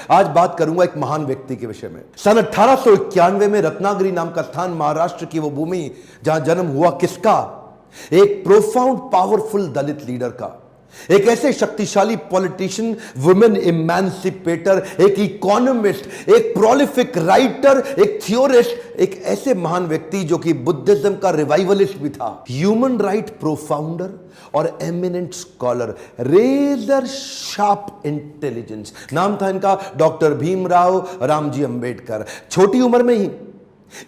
आज बात करूंगा एक महान व्यक्ति के विषय में। सन 1891 में रत्नागिरी नाम का स्थान, महाराष्ट्र की वो भूमि जहां जन्म हुआ किसका? एक प्रोफाउंड पावरफुल दलित लीडर का, एक ऐसे शक्तिशाली पॉलिटिशियन, वुमेन इमेंसिपेटर, एक इकोनॉमिस्ट, एक प्रोलिफिक राइटर, एक थियोरिस्ट, एक ऐसे महान व्यक्ति जो कि बुद्धिज्म का रिवाइवलिस्ट भी था, ह्यूमन राइट प्रोफाउंडर और eminent scholar, razor sharp intelligence. नाम था इनका डॉक्टर भीमराव रामजी अंबेडकर। छोटी उम्र में ही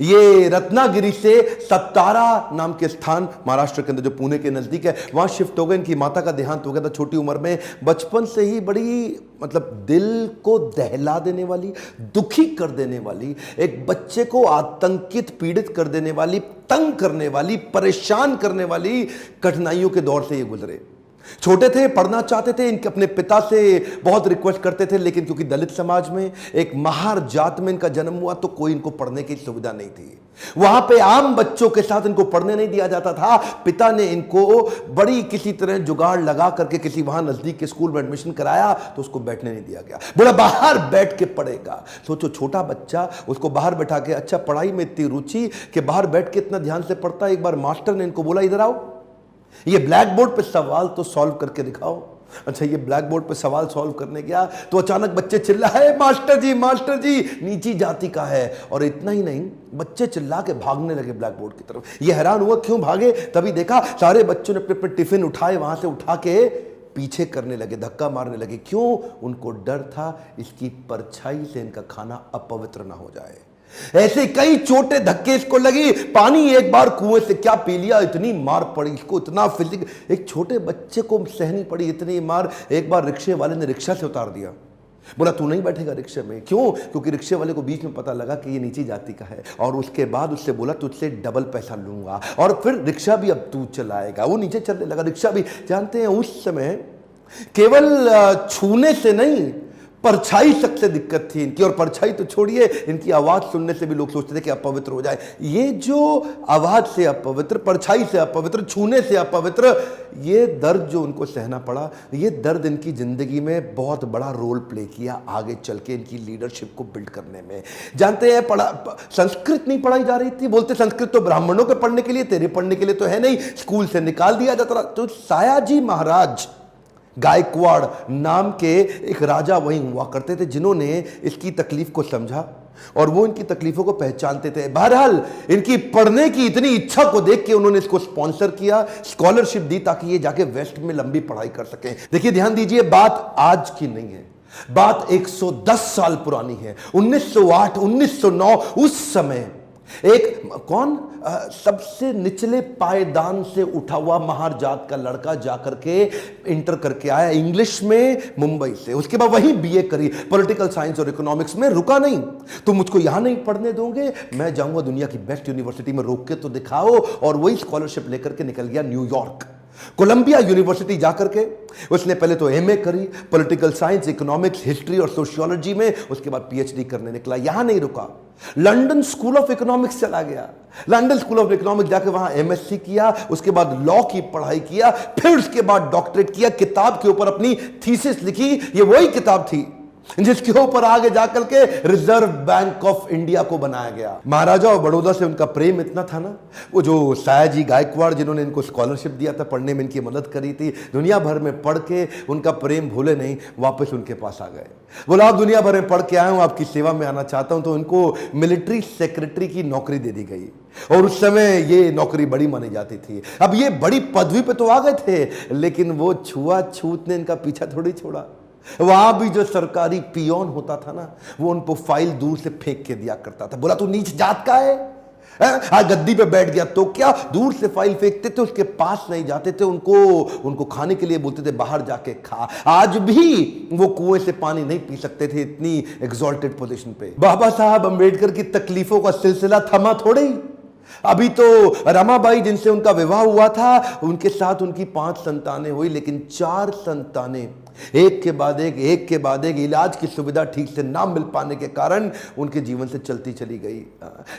ये रत्नागिरी से सत्तारा नाम के स्थान, महाराष्ट्र के अंदर जो पुणे के नजदीक है, वहां शिफ्ट हो गए। इनकी माता का देहांत हो गया था छोटी उम्र में। बचपन से ही बड़ी दिल को दहला देने वाली, दुखी कर देने वाली, एक बच्चे को आतंकित, पीड़ित कर देने वाली, तंग करने वाली, परेशान करने वाली कठिनाइयों के दौर से ये गुजरे। छोटे थे, पढ़ना चाहते थे, इनके अपने पिता से बहुत रिक्वेस्ट करते थे, लेकिन क्योंकि दलित समाज में, एक महार जात में इनका जन्म हुआ, तो कोई इनको पढ़ने की सुविधा नहीं थी। वहां पे आम बच्चों के साथ इनको पढ़ने नहीं दिया जाता था। पिता ने इनको बड़ी किसी तरह जुगाड़ लगा करके किसी वहां नजदीक के स्कूल में एडमिशन कराया, तो उसको बैठने नहीं दिया गया। बोला बाहर बैठ के पढ़ेगा। सोचो, छोटा बच्चा, उसको बाहर बैठा के, अच्छा पढ़ाई में इतनी रुचि कि बाहर बैठ के इतना ध्यान से पढ़ता। एक बार मास्टर ने इनको बोला, इधर आओ, ये ब्लैक बोर्ड पे सवाल तो सॉल्व करके दिखाओ। अच्छा, ये ब्लैक बोर्ड पे सवाल सॉल्व करने गया तो अचानक बच्चे चिल्लाए, मास्टर जी नीची जाति का है। और इतना ही नहीं, बच्चे चिल्ला के भागने लगे ब्लैक बोर्ड की तरफ। ये हैरान हुआ क्यों भागे, तभी देखा सारे बच्चों ने अपने अपने टिफिन उठाए, वहां से उठा के पीछे करने लगे, धक्का मारने लगे। क्यों? उनको डर था इसकी परछाई से इनका खाना अपवित्र ना हो जाए। ऐसे कई छोटे धक्के इसको लगी। पानी एक बार कुएं से क्या पी लिया, इतनी मार पड़ी इसको, इतना फिजिक, एक छोटे बच्चे को सहनी पड़ी इतनी मार। एक बार रिक्शे वाले ने रिक्शा से उतार दिया। बोला तू नहीं बैठेगा रिक्शे में। क्यों? क्योंकि रिक्शे वाले को बीच में पता लगा कि ये नीची जाति का है। और उसके बाद उससे बोला तुझसे डबल पैसा लूंगा, और फिर रिक्शा भी अब तू चलाएगा। वो नीचे चलने लगा, रिक्शा भी। जानते हैं उस समय केवल छूने से नहीं, परछाई तक से दिक्कत थी इनकी। और परछाई तो छोड़िए, इनकी आवाज सुनने से भी लोग सोचते थे कि अपवित्र हो जाए। ये जो आवाज से अपवित्र, परछाई से अपवित्र, छूने से अपवित्र, ये दर्द जो उनको सहना पड़ा, ये दर्द इनकी जिंदगी में बहुत बड़ा रोल प्ले किया आगे चल के इनकी लीडरशिप को बिल्ड करने में। जानते हैं, संस्कृत नहीं पढ़ाई जा रही थी। बोलते संस्कृत तो ब्राह्मणों के पढ़ने के लिए, तेरे पढ़ने के लिए तो है नहीं, स्कूल से निकाल दिया जाता था। तो सायाजी महाराज गायकवाड़ नाम के एक राजा वहीं हुआ करते थे, जिन्होंने इसकी तकलीफ को समझा और वो इनकी तकलीफों को पहचानते थे। बहरहाल इनकी पढ़ने की इतनी इच्छा को देख के उन्होंने इसको स्पॉन्सर किया, स्कॉलरशिप दी, ताकि ये जाके वेस्ट में लंबी पढ़ाई कर सकें। देखिए, ध्यान दीजिए, बात आज की नहीं है, बात 110 साल पुरानी है। 1908, 1909, उस समय एक सबसे निचले पायदान से उठा हुआ महार जात का लड़का जाकर के इंटर करके आया इंग्लिश में मुंबई से। उसके बाद वहीं बीए करी, पॉलिटिकल साइंस और इकोनॉमिक्स में। रुका नहीं, तुम मुझको यहां नहीं पढ़ने दोगे, मैं जाऊंगा दुनिया की बेस्ट यूनिवर्सिटी में, रोक के तो दिखाओ। और वही स्कॉलरशिप लेकर के निकल गया न्यूयॉर्क, कोलंबिया यूनिवर्सिटी जाकर के उसने पहले तो एमए करी, पॉलिटिकल साइंस, इकोनॉमिक्स, हिस्ट्री और सोशियोलॉजी में। उसके बाद पीएचडी करने निकला। यहां नहीं रुका, लंदन स्कूल ऑफ इकोनॉमिक्स चला गया। लंदन स्कूल ऑफ इकोनॉमिक्स जाकर वहां एमएससी किया, उसके बाद लॉ की पढ़ाई किया, फिर उसके बाद डॉक्टरेट किया, किताब के ऊपर अपनी थीसिस लिखी। ये वही किताब थी जिसके ऊपर आगे जाकर के रिजर्व बैंक ऑफ इंडिया को बनाया गया। महाराजा और बड़ौदा से उनका प्रेम इतना था ना, वो जो सायाजी गायकवाड़ जिन्होंने इनको स्कॉलरशिप दिया था, पढ़ने में इनकी मदद करी थी, दुनिया भर में पढ़ के उनका प्रेम भूले नहीं, वापस उनके पास आ गए। बोला आप दुनिया भर में पढ़ के आए हूं, आपकी सेवा में आना चाहता हूं। तो उनको मिलिट्री सेक्रेटरी की नौकरी दे दी गई, और उस समय ये नौकरी बड़ी मानी जाती थी। अब ये बड़ी पदवी पे तो आ गए थे, लेकिन वो छुआछूत ने इनका पीछा थोड़ी छोड़ा। वहां भी जो सरकारी पियोन होता था ना, वो उनको फाइल दूर से फेंक के दिया करता था। बोला तू नीच जात का है, आज गद्दी पे बैठ गया तो क्या, दूर से फाइल फेंकते थे, उसके पास नहीं जाते थे। उनको खाने के लिए बोलते थे बाहर जाके खा। आज भी वो कुएं से पानी नहीं पी सकते थे, इतनी एग्जॉल्टेड पोजीशन पे। बाबा साहब अंबेडकर की तकलीफों का सिलसिला थमा थोड़े ही। अभी तो रमाबाई जिनसे उनका विवाह हुआ था, उनके साथ उनकी 5 संतानें हुई, लेकिन 4 संतानें एक के बाद एक इलाज की सुविधा ठीक से ना मिल पाने के कारण उनके जीवन से चलती चली गई।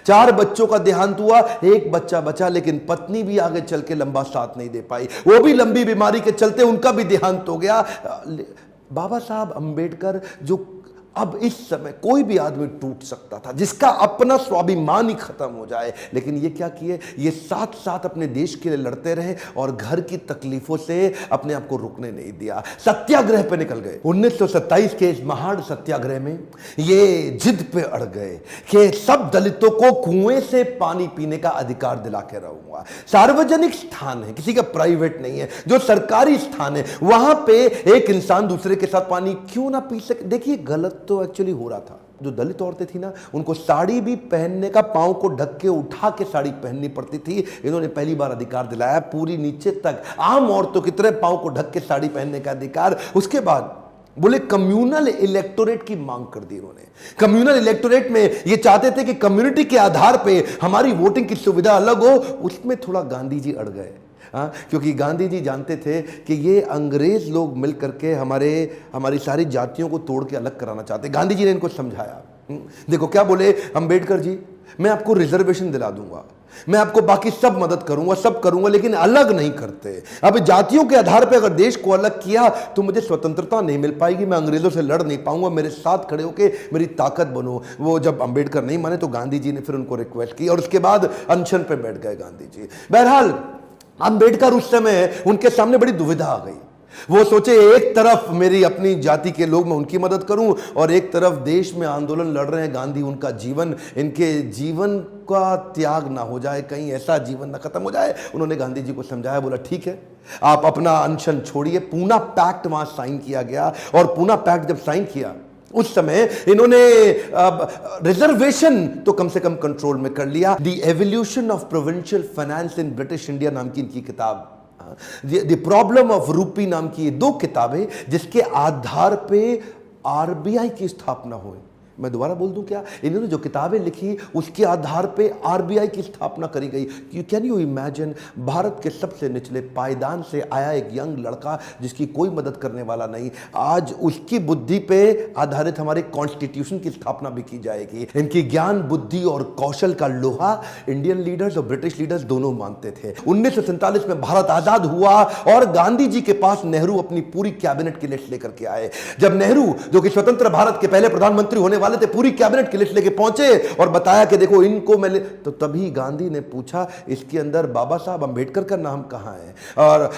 4 बच्चों का देहांत हुआ, 1 बच्चा बचा, लेकिन पत्नी भी आगे चल के लंबा साथ नहीं दे पाई, वो भी लंबी बीमारी के चलते उनका भी देहांत हो गया। बाबा साहब अंबेडकर जो अब इस समय कोई भी आदमी टूट सकता था, जिसका अपना स्वाभिमान ही खत्म हो जाए। लेकिन ये क्या किए, ये साथ साथ अपने देश के लिए लड़ते रहे और घर की तकलीफों से अपने आप को रुकने नहीं दिया, सत्याग्रह पे निकल गए। 1927 के इस महान सत्याग्रह में ये जिद पे अड़ गए कि सब दलितों को कुएं से पानी पीने का अधिकार दिला के रहूंगा। सार्वजनिक स्थान है, किसी का प्राइवेट नहीं है, जो सरकारी स्थान है वहां पे एक इंसान दूसरे के साथ पानी क्यों ना पी सके। देखिए गलत तो एक्चुअली हो रहा था। जो दलित औरतें थी ना, उनको साड़ी भी पहनने का, पांव को ढक के उठा के साड़ी पहननी पड़ती थी। इन्होंने पहली बार अधिकार दिलाया पूरी नीचे तक, आम औरतों की तरह पांव को ढक के साड़ी पहनने का अधिकार। उसके बाद बोले कम्युनल इलेक्टोरेट की मांग कर दी इन्होंने। कम्युनल इलेक्टोरेट में ये चाहते थे कि कम्युनिटी के आधार पे हमारी वोटिंग की सुविधा अलग हो। उसमें थोड़ा गांधी जी अड़ गए, क्योंकि गांधी जी जानते थे कि ये अंग्रेज लोग मिल करके हमारी सारी जातियों को तोड़ के अलग कराना चाहते। गांधी जी ने इनको समझाया। देखो क्या बोले अंबेडकर जी, मैं आपको रिजर्वेशन दिला दूंगा, मैं आपको बाकी सब मदद करूंगा, सब करूंगा, लेकिन अलग नहीं करते। अब जातियों के आधार पर अगर देश को अलग किया तो मुझे स्वतंत्रता नहीं मिल पाएगी, मैं अंग्रेजों से लड़ नहीं पाऊंगा, मेरे साथ खड़े होकर मेरी ताकत बनो। वो जब अंबेडकर नहीं माने तो गांधी जी ने फिर उनको रिक्वेस्ट की और उसके बाद अनशन पे बैठ गए गांधी जी। बहरहाल अंबेडकर उस समय उनके सामने बड़ी दुविधा आ गई। वो सोचे एक तरफ मेरी अपनी जाति के लोग, मैं उनकी मदद करूं, और एक तरफ देश में आंदोलन लड़ रहे हैं गांधी, उनका जीवन, इनके जीवन का त्याग ना हो जाए, कहीं ऐसा जीवन ना खत्म हो जाए। उन्होंने गांधी जी को समझाया, बोला ठीक है आप अपना अनशन छोड़िए। पूना पैक्ट वहां साइन किया गया और पूना पैक्ट जब साइन किया उस समय इन्होंने रिजर्वेशन तो कम से कम कंट्रोल में कर लिया। The evolution of provincial finance in British India नाम की इनकी किताब, द प्रॉब्लम ऑफ रूपी नाम की ये 2 किताबें जिसके आधार पे आरबीआई की स्थापना हुई। मैं दोबारा बोल दूं क्या, इन्होंने जो किताबें लिखी उसके आधार पे आरबीआई की स्थापना करी गई। कैन यू इमेजिन, भारत के सबसे निचले पायदान से आया एक यंग लड़का जिसकी कोई मदद करने वाला नहीं, आज उसकी बुद्धि पे आधारित हमारे कॉन्स्टिट्यूशन की स्थापना भी की जाएगी। इनकी ज्ञान, बुद्धि और कौशल का लोहा इंडियन लीडर्स और ब्रिटिश लीडर्स दोनों मानते थे। 1947 में भारत आजाद हुआ और गांधी जी के पास नेहरू अपनी पूरी कैबिनेट की लिस्ट लेकर के आए। जब नेहरू, जो कि स्वतंत्र भारत के पहले प्रधानमंत्री होने वाले थे, पूरी कैबिनेट की लिस्ट लेके पहुंचे और बताया कि देखो इनको मैं तो तभी गांधी ने पूछा इसके अंदर बाबा साहब अंबेडकर का नाम कहां है, और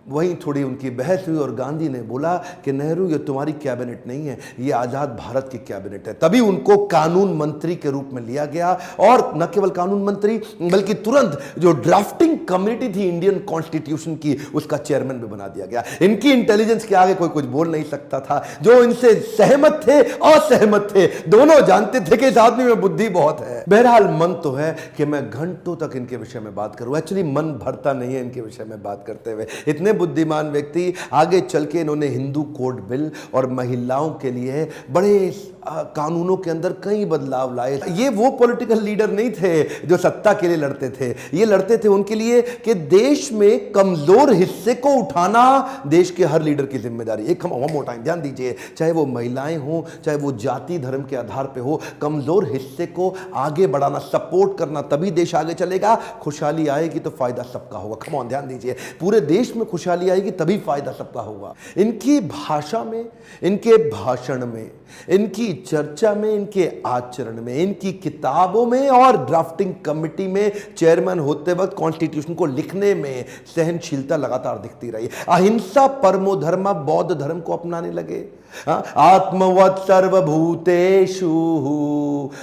वहीं थोड़ी उनकी बहस हुई और गांधी ने बोला कि नेहरू ये तुम्हारी कैबिनेट नहीं है, ये आजाद भारत की कैबिनेट है। तभी उनको कानून मंत्री के रूप में लिया गया और न केवल कानून मंत्री बल्कि तुरंत जो ड्राफ्टिंग कमेटी थी इंडियन कॉन्स्टिट्यूशन की, उसका चेयरमैन भी बना दिया गया। इनकी इंटेलिजेंस के आगे कोई कुछ बोल नहीं सकता था। जो इनसे सहमत थे, असहमत थे, दोनों जानते थे कि इस आदमी में बुद्धि बहुत है। बहरहाल मन तो है कि मैं घंटों तक इनके विषय में बात करूं, एक्चुअली मन भरता नहीं है इनके विषय में बात करते हुए। इतने बुद्धिमान व्यक्ति, आगे चल के इन्होंने हिंदू कोड बिल और महिलाओं के लिए बड़े कानूनों के अंदर कई बदलाव लाए। ये वो पॉलिटिकल लीडर नहीं थे जो सत्ता के लिए लड़ते थे, ये लड़ते थे उनके लिए कि देश में कमजोर हिस्से को उठाना देश के हर लीडर की जिम्मेदारी। एक हम मोर टाइम ध्यान दीजिए, चाहे वो महिलाएं हो, चाहे वो जाति धर्म के आधार पे हो, कमजोर हिस्से को आगे बढ़ाना, सपोर्ट करना, तभी देश आगे चलेगा। खुशहाली आएगी तो फायदा सबका होगा। कम ऑन ध्यान दीजिए, पूरे देश में खुशहाली आएगी तभी फायदा सबका होगा। इनकी भाषा में, इनके भाषण में, इनकी चर्चा में, इनके आचरण में, इनकी किताबों में और ड्राफ्टिंग कमेटी में चेयरमैन होते वक्त कॉन्स्टिट्यूशन को लिखने में सहनशीलता लगातार दिखती रही। अहिंसा परमो धर्म, बौद्ध धर्म को अपनाने लगे। आत्मवत् सर्वभूतेषु,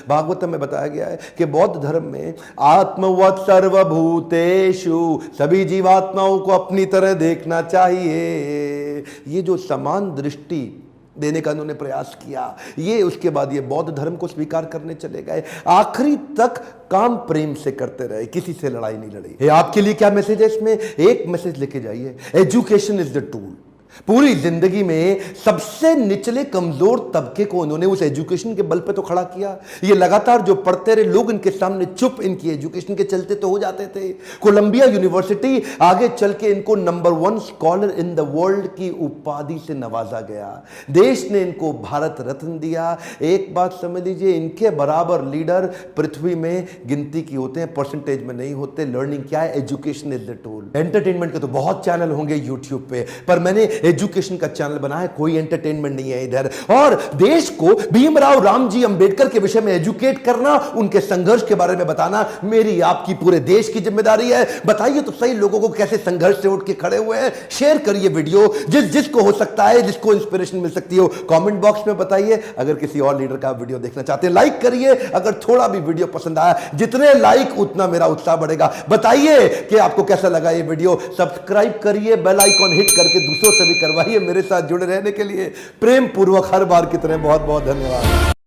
भागवतम में बताया गया है कि बौद्ध धर्म में आत्मवत् सर्वभूतेषु, सभी जीवात्माओं को अपनी तरह देखना चाहिए। ये जो समान दृष्टि देने का उन्होंने प्रयास किया, ये उसके बाद ये बौद्ध धर्म को स्वीकार करने चले गए। आखिरी तक काम प्रेम से करते रहे, किसी से लड़ाई नहीं लड़ी। ये आपके लिए क्या मैसेज है इसमें? एक मैसेज लेके जाइए, एजुकेशन इज द टूल। पूरी जिंदगी में सबसे निचले कमजोर तबके को उन्होंने उस एजुकेशन के बल पे तो खड़ा किया। ये लगातार जो पढ़ते रहे लोग इनके सामने चुप, इनकी एजुकेशन के चलते तो हो जाते थे। कोलंबिया यूनिवर्सिटी आगे चल के इनको number 1 scholar in the world की उपाधि से नवाजा गया। देश ने इनको भारत रत्न दिया। एक बात समझ लीजिए, इनके बराबर लीडर पृथ्वी में गिनती की होते हैं, परसेंटेज में नहीं होते। लर्निंग क्या है? Education is the tool. Entertainment के तो बहुत चैनल होंगे यूट्यूब पे, पर मैंने एजुकेशन का चैनल बना है, कोई एंटरटेनमेंट नहीं है इधर। और देश को भीमराव रामजी अंबेडकर के विषय में एजुकेट करना, उनके संघर्ष के बारे में बताना मेरी आपकी पूरे देश की जिम्मेदारी है। बताइए तो सही लोगों को कैसे संघर्ष से उठ के खड़े हुए हैं। शेयर करिए वीडियो, जिसको हो सकता है, जिसको इंस्पिरेशन मिल सकती हो, कमेंट बॉक्स में बताइए। अगर किसी और लीडर का वीडियो देखना चाहते हैं लाइक करिए। अगर थोड़ा भी वीडियो पसंद आया, जितने लाइक उतना मेरा उत्साह बढ़ेगा। बताइए कि आपको कैसा लगा ये वीडियो। सब्सक्राइब करिए, बेल आइकॉन हिट करके दूसरों से भी करवाइए। मेरे साथ जुड़े रहने के लिए प्रेम पूर्वक हर बार की तरह बहुत बहुत धन्यवाद।